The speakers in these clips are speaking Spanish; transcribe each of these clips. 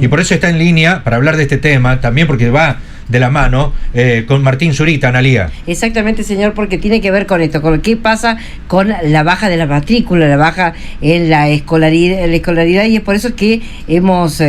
Y por eso está en línea para hablar de este tema, también porque va de la mano con Martín Zurita, Analía. Exactamente, señor, porque tiene que ver con esto, con qué pasa con la baja de la matrícula, la baja en la escolaridad, y es por eso que hemos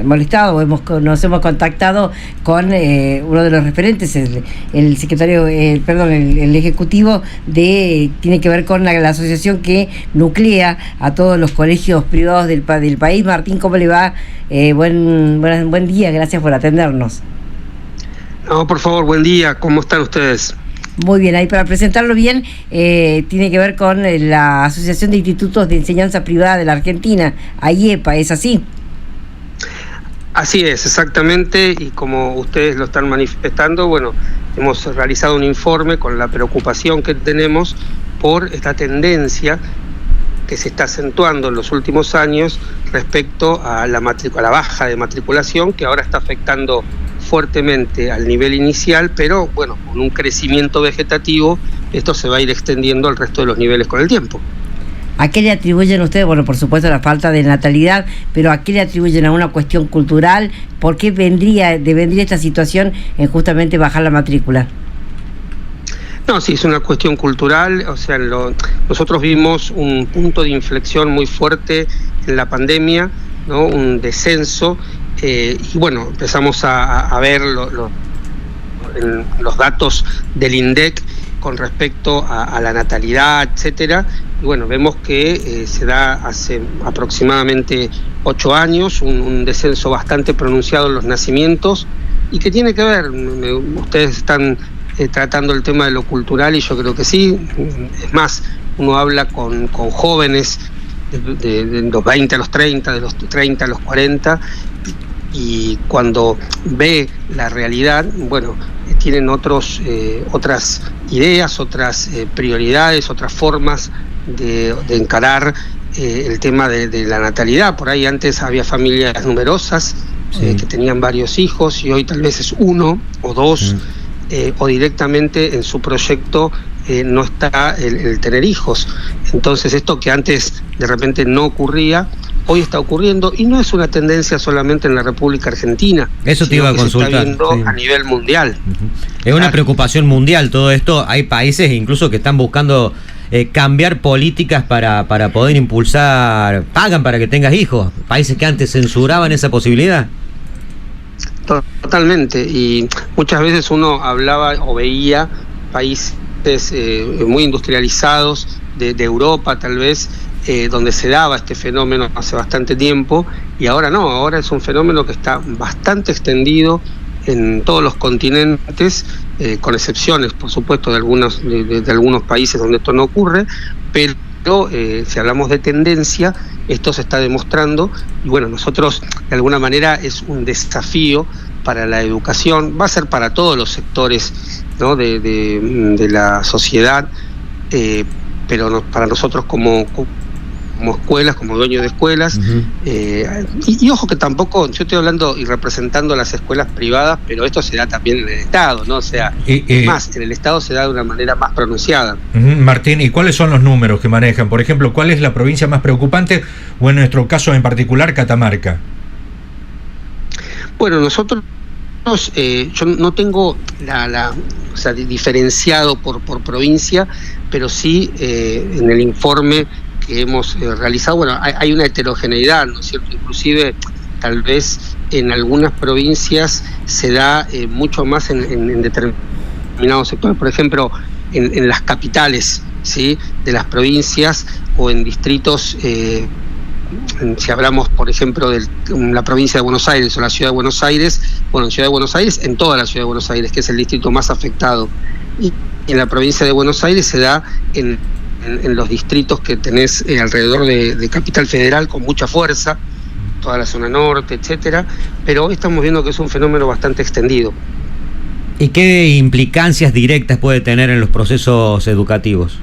molestado, nos hemos contactado con uno de los referentes, el secretario, el ejecutivo tiene que ver con la asociación que nuclea a todos los colegios privados del país. Martín, ¿cómo le va? Buen día, gracias por atendernos. No, por favor, buen día, ¿cómo están ustedes? Muy bien, ahí para presentarlo bien, tiene que ver con la Asociación de Institutos de Enseñanza Privada de la Argentina, AIEPA, ¿es así? Así es, exactamente, y como ustedes lo están manifestando, bueno, hemos realizado un informe con la preocupación que tenemos por esta tendencia que se está acentuando en los últimos años respecto a la baja de matriculación, que ahora está afectando fuertemente al nivel inicial, pero bueno, con un crecimiento vegetativo, esto se va a ir extendiendo al resto de los niveles con el tiempo. ¿A qué le atribuyen ustedes? Bueno, por supuesto la falta de natalidad, pero ¿a qué le atribuyen? ¿A una cuestión cultural? ¿Por qué vendría esta situación en justamente bajar la matrícula? No, sí, es una cuestión cultural, o sea, nosotros vimos un punto de inflexión muy fuerte en la pandemia, ¿no? Un descenso, y bueno, empezamos a ver los datos del INDEC con respecto a la natalidad, etcétera, y bueno, vemos que se da hace aproximadamente 8 años un descenso bastante pronunciado en los nacimientos, y que tiene que ver, ustedes están tratando el tema de lo cultural, y yo creo que sí. Es más, uno habla con jóvenes de los 20 a los 30, de los 30 a los 40, y cuando ve la realidad, bueno, tienen otras ideas, otras prioridades, otras formas de encarar el tema de la natalidad. Por ahí antes había familias numerosas, sí, que tenían varios hijos, y hoy tal vez es uno o dos, o directamente en su proyecto no está el tener hijos. Entonces esto que antes de repente no ocurría, hoy está ocurriendo, y no es una tendencia solamente en la República Argentina. Eso te iba a consultar. Se está viendo, sí, a nivel mundial. Es una preocupación mundial todo esto. Hay países incluso que están buscando cambiar políticas para poder impulsar, pagan para que tengas hijos. Países que antes censuraban esa posibilidad. Totalmente, y muchas veces uno hablaba o veía países muy industrializados de Europa tal vez, donde se daba este fenómeno hace bastante tiempo, y ahora no, ahora es un fenómeno que está bastante extendido en todos los continentes, con excepciones, por supuesto, de algunos países donde esto no ocurre, pero si hablamos de tendencia, esto se está demostrando, y bueno, nosotros de alguna manera es un desafío para la educación, va a ser para todos los sectores, ¿no?, de la sociedad, pero para nosotros como escuelas, como dueños de escuelas, y ojo que tampoco, yo estoy hablando y representando a las escuelas privadas, pero esto se da también en el Estado, ¿no? O sea, más, en el Estado se da de una manera más pronunciada. Martín, ¿y cuáles son los números que manejan? Por ejemplo, ¿cuál es la provincia más preocupante, o en nuestro caso en particular, Catamarca? Bueno, nosotros, yo no tengo o sea, diferenciado por provincia, pero sí en el informe que hemos realizado, bueno, hay una heterogeneidad, ¿no es cierto? Inclusive, tal vez en algunas provincias se da mucho más en determinados sectores, por ejemplo, en las capitales, ¿sí?, de las provincias, o en distritos, si hablamos, por ejemplo, de la provincia de Buenos Aires o la ciudad de Buenos Aires, bueno, en Ciudad de Buenos Aires, en toda la ciudad de Buenos Aires, que es el distrito más afectado, y en la provincia de Buenos Aires se da en los distritos que tenés alrededor de Capital Federal, con mucha fuerza, toda la zona norte, etcétera, pero hoy estamos viendo que es un fenómeno bastante extendido. ¿Y qué implicancias directas puede tener en los procesos educativos?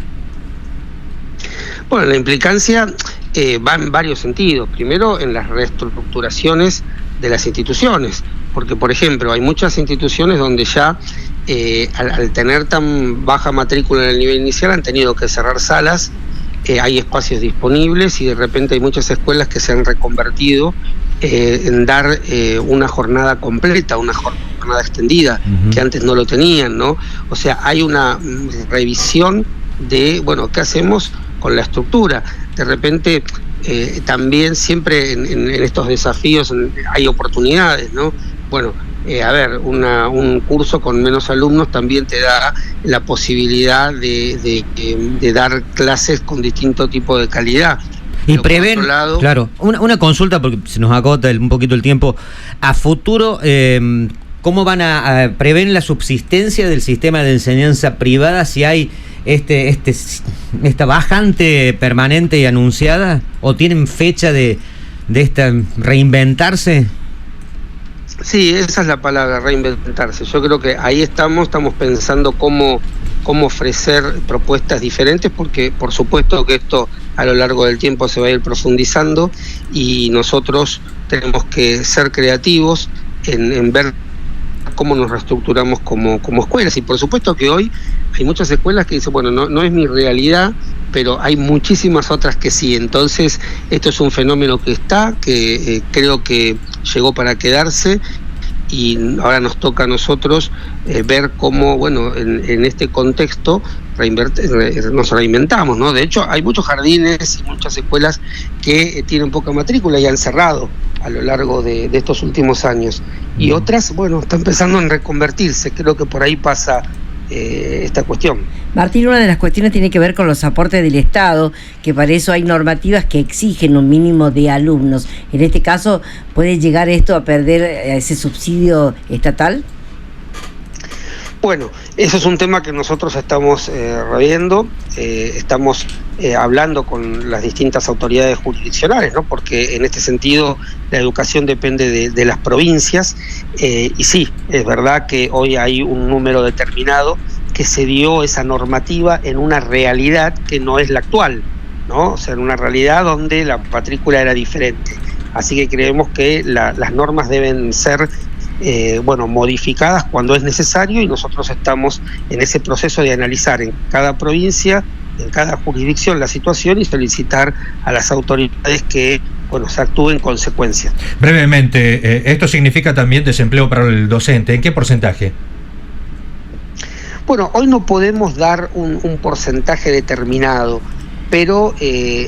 Bueno, la implicancia va en varios sentidos. Primero, en las reestructuraciones de las instituciones, porque, por ejemplo, hay muchas instituciones donde ya al tener tan baja matrícula en el nivel inicial han tenido que cerrar salas, hay espacios disponibles, y de repente hay muchas escuelas que se han reconvertido en dar una jornada completa, una jornada extendida, que antes no lo tenían, ¿no? O sea, hay una revisión de, bueno, ¿qué hacemos con la estructura? De repente, también siempre en estos desafíos hay oportunidades, ¿no? Bueno, a ver, un curso con menos alumnos también te da la posibilidad de dar clases con distinto tipo de calidad. Y prevén, claro, una consulta porque se nos agota un poquito el tiempo. A futuro, ¿cómo van a prevén la subsistencia del sistema de enseñanza privada si hay esta bajante permanente y anunciada? ¿O tienen fecha de esta reinventarse? Sí, esa es la palabra, reinventarse. Yo creo que ahí estamos pensando cómo ofrecer propuestas diferentes, porque por supuesto que esto a lo largo del tiempo se va a ir profundizando y nosotros tenemos que ser creativos en ver cómo nos reestructuramos como escuelas. Y por supuesto que hoy hay muchas escuelas que dicen, bueno, no es mi realidad, pero hay muchísimas otras que sí. Entonces, esto es un fenómeno que creo que llegó para quedarse, y ahora nos toca a nosotros ver cómo, bueno, en este contexto nos reinventamos, ¿no? De hecho, hay muchos jardines y muchas escuelas que tienen poca matrícula y han cerrado a lo largo de estos últimos años. Y otras, bueno, están pensando en reconvertirse. Creo que por ahí pasa esta cuestión. Martín, una de las cuestiones tiene que ver con los aportes del Estado, que para eso hay normativas que exigen un mínimo de alumnos. En este caso, ¿puede llegar esto a perder ese subsidio estatal? Bueno, eso es un tema que nosotros estamos reviendo, estamos hablando con las distintas autoridades jurisdiccionales, ¿no? Porque en este sentido la educación depende de las provincias, y sí, es verdad que hoy hay un número determinado que se dio esa normativa en una realidad que no es la actual, ¿no? O sea, en una realidad donde la matrícula era diferente. Así que creemos que las normas deben ser modificadas cuando es necesario, y nosotros estamos en ese proceso de analizar en cada provincia, en cada jurisdicción la situación y solicitar a las autoridades que, bueno, se actúe en consecuencia. Brevemente, ¿esto significa también desempleo para el docente? ¿En qué porcentaje? Bueno, hoy no podemos dar un porcentaje determinado, pero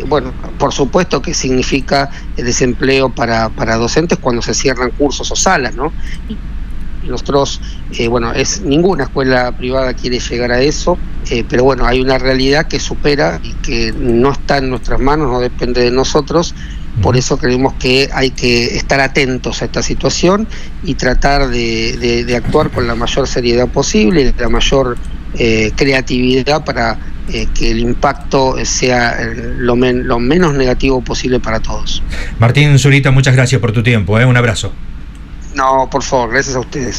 bueno, por supuesto que significa el desempleo para docentes cuando se cierran cursos o salas, ¿no? Y nosotros, ninguna escuela privada quiere llegar a eso, pero bueno, hay una realidad que supera y que no está en nuestras manos, no depende de nosotros. Por eso creemos que hay que estar atentos a esta situación y tratar de actuar con la mayor seriedad posible, la mayor creatividad para que el impacto sea lo menos negativo posible para todos. Martín Zurita, muchas gracias por tu tiempo, un abrazo. No, por favor, gracias a ustedes.